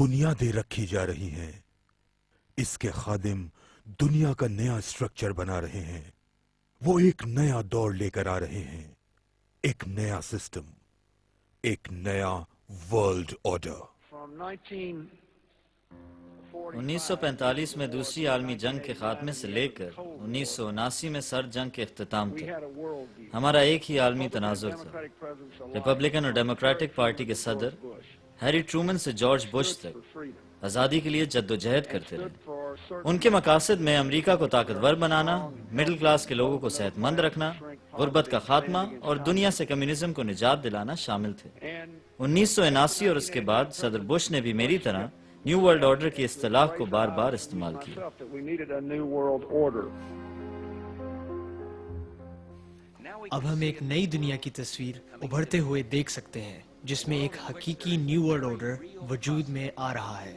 बुनियादें रखी जा रही हैं। इसके खादिम दुनिया का नया स्ट्रक्चर बना रहे हैं। वो एक नया दौर लेकर आ रहे हैं, एक नया सिस्टम, एक नया वर्ल्ड ऑर्डर। 1945 में दूसरी आलमी जंग के खात्मे से लेकर 1979 में सर्द जंग के इख्तिताम तक हमारा एक ही आलमी तनाजुर था। रिपब्लिकन और डेमोक्रेटिक पार्टी के सदर हैरी ट्रूमन से जॉर्ज बुश तक आज़ादी के लिए जद्दोजहद करते रहे। उनके मकासद में अमेरिका को ताकतवर बनाना, मिडिल क्लास के लोगों को सेहतमंद रखना, गुर्बत का खात्मा और दुनिया से कम्युनिज्म को निजात दिलाना शामिल थे। 1979 और उसके बाद सदर बुश ने भी मेरी तरह न्यू वर्ल्ड ऑर्डर की इस्तिलाह को बार बार इस्तेमाल किया। अब हम एक नई दुनिया की तस्वीर उभरते हुए देख सकते हैं, जिसमें एक हकीकी न्यू वर्ल्ड ऑर्डर वजूद में आ रहा है।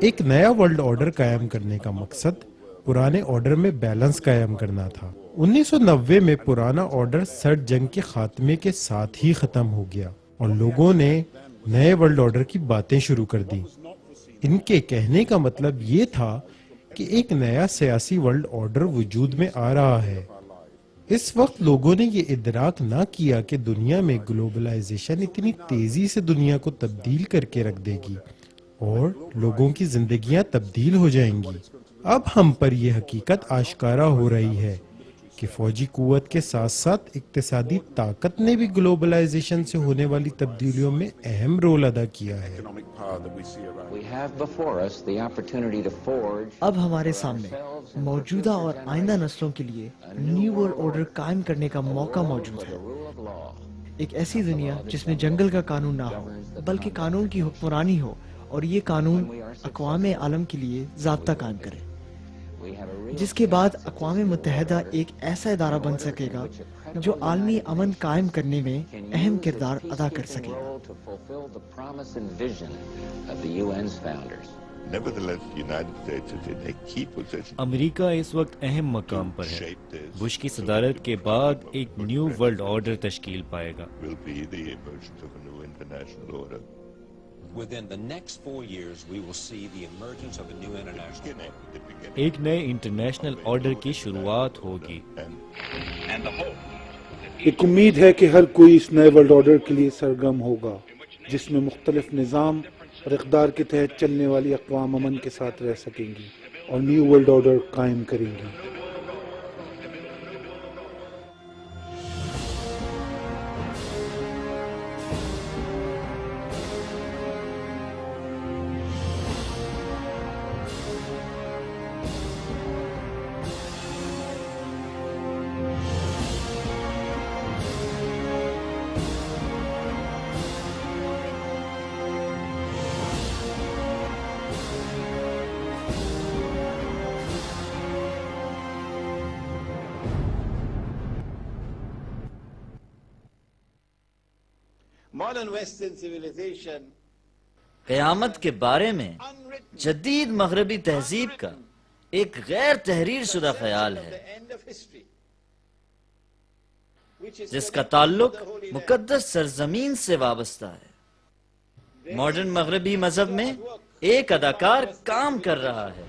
एक नया वर्ल्ड ऑर्डर कायम करने का मकसद पुराने ऑर्डर में बैलेंस कायम करना था। 1990 में पुराना ऑर्डर सर्द जंग के खात्मे के साथ ही खत्म हो गया और लोगों ने नए वर्ल्ड ऑर्डर की बातें शुरू कर दी। इनके कहने का मतलब ये था कि एक नया सियासी वर्ल्ड ऑर्डर वजूद में आ रहा है। इस वक्त लोगों ने ये इदराक ना किया कि दुनिया में ग्लोबलाइजेशन इतनी तेजी से दुनिया को तब्दील करके रख देगी और लोगों की जिंदगियां तब्दील हो जाएंगी। अब हम पर यह हकीकत आश्कारा हो रही है कि फौजी कुव्वत के साथ साथ इक्तिसादी ताकत ने भी ग्लोबलाइजेशन से होने वाली तब्दीलियों में अहम रोल अदा किया है। अब हमारे सामने मौजूदा और आइंदा नस्लों के लिए न्यू वर्ल्ड ऑर्डर कायम करने का मौका मौजूद है। एक ऐसी दुनिया जिसमें जंगल का कानून ना हो, बल्कि कानून की हुक्मरानी हो और ये कानून अक़वाम आलम के लिए ज़ाब्ता कायम करे, जिसके बाद अक़वाम मुत्तहिदा एक ऐसा इदारा बन सकेगा जो आलमी अमन कायम करने में अहम किरदार अदा कर सकेगा। अमेरिका इस वक्त अहम मकाम पर है। बुश की सदारत के बाद एक न्यू वर्ल्ड ऑर्डर तश्कील पाएगा। एक नए इंटरनेशनल ऑर्डर की शुरुआत होगी। एक उम्मीद है कि हर कोई इस नए वर्ल्ड ऑर्डर के लिए सरगर्म होगा, जिसमें मुख्तलिफ निज़ाम और इक़दार के तहत चलने वाली अक़वाम अमन के साथ रह सकेंगी और न्यू वर्ल्ड ऑर्डर कायम करेंगी। क़यामत के बारे में जदीद मगरबी तहजीब का एक गैर तहरीर शुदा ख्याल है, जिसका ताल्लुक मुकद्दस सरजमीन से वाबस्ता है। मॉडर्न मगरबी मजहब में एक अदाकार काम कर रहा है।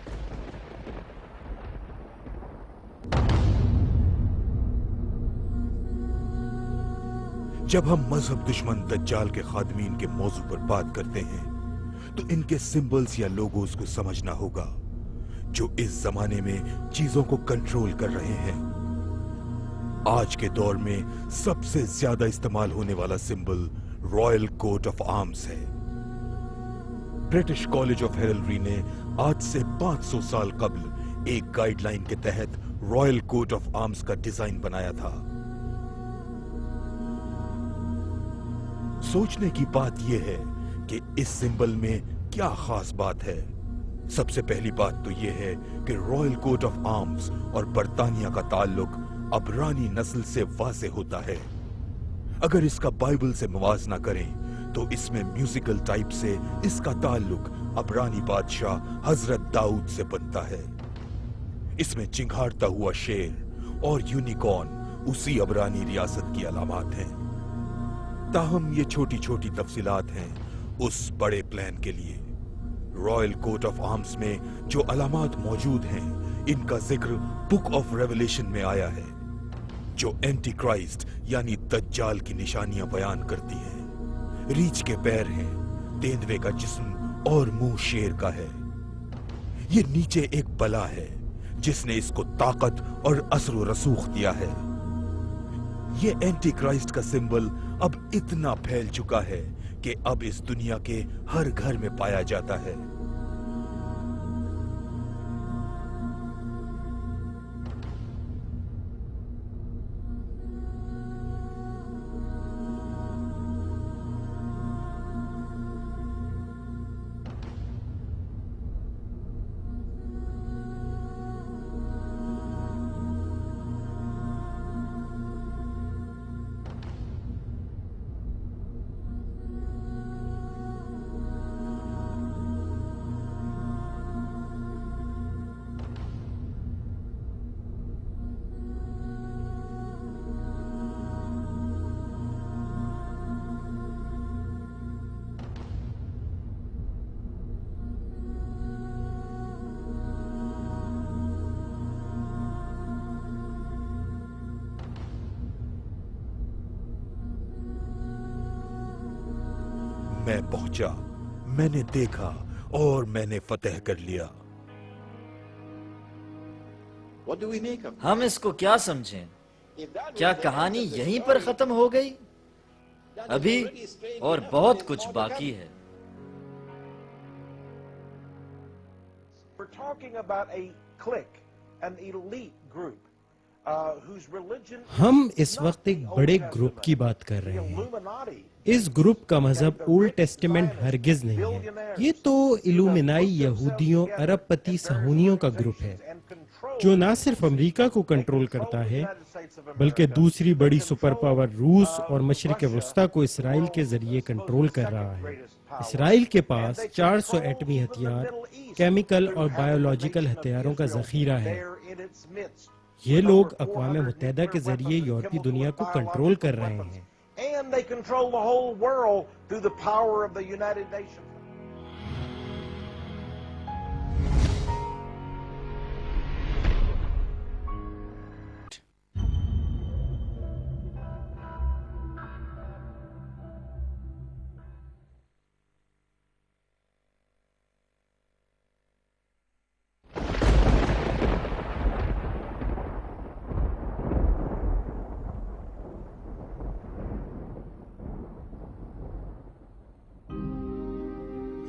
जब हम मजहब दुश्मन दज्जाल के खादमीन के मौजू पर बात करते हैं तो इनके सिंबल्स या लोगोस को समझना होगा, जो इस जमाने में चीजों को कंट्रोल कर रहे हैं। आज के दौर में सबसे ज्यादा इस्तेमाल होने वाला symbol royal coat of arms है। ब्रिटिश कॉलेज ऑफ हेरल्ड्री ने आज से 500 साल कबल एक गाइडलाइन के तहत रॉयल कोट ऑफ आर्म्स का डिजाइन बनाया था। सोचने की बात यह है कि इस सिंबल में क्या खास बात है। सबसे पहली बात तो यह है कि रॉयल कोट ऑफ आर्म्स और बर्तानिया का ताल्लुक अबरानी नस्ल से वाज़ेह होता है। अगर इसका बाइबल से मुवाजना करें तो इसमें म्यूजिकल टाइप से इसका ताल्लुक अबरानी बादशाह हजरत दाऊद से बनता है। इसमें चिंघाड़ता हुआ शेर और यूनिकॉर्न उसी अबरानी रियासत की अलामात हैं। ताहम ये छोटी छोटी तफसीलात हैं उस बड़े प्लान के लिए। रॉयल कोट ऑफ आर्म्स में जो अलामात मौजूद हैं, इनका जिक्र बुक ऑफ रेवलेशन में आया है, जो एंटी क्राइस्ट यानी दज्जाल की निशानियां बयान करती है। रीछ के पैर हैं, तेंदुए का जिस्म और मुंह शेर का है। ये नीचे एक बला है जिसने इसको ताकत और असर रसूख दिया है। ये एंटी क्राइस्ट का सिंबल अब इतना फैल चुका है कि अब इस दुनिया के हर घर में पाया जाता है। मैं पहुंचा, मैंने देखा और मैंने फतेह कर लिया। हम इसको क्या समझें? क्या कहानी यहीं पर खत्म हो गई? अभी और बहुत कुछ बाकी है। We're talking about a clique, an elite group, whose religion हम इस वक्त एक बड़े ग्रुप की बात कर रहे हैं। Illuminati. इस ग्रुप का मजहब ओल्ड टेस्टामेंट हरगिज नहीं है। ये तो इल्यूमिनाई यहूदियों अरबपति सहूनियों का ग्रुप है, जो न सिर्फ अमेरिका को कंट्रोल करता है बल्कि दूसरी बड़ी सुपर पावर रूस और मशरिक वस्ता को इसराइल के जरिए कंट्रोल कर रहा है। इसराइल के पास 400 एटमी हथियार, केमिकल और बायोलॉजिकल हथियारों का जखीरा है। ये लोग अक़वाम मुत्तहिदा के जरिए यूरोपीय दुनिया को कंट्रोल कर रहे हैं। And they control the whole world through the power of the United Nations.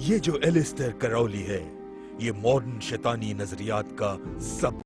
ये जो एलिस्टर करौली है, ये मॉडर्न शैतानी नजरियात का सब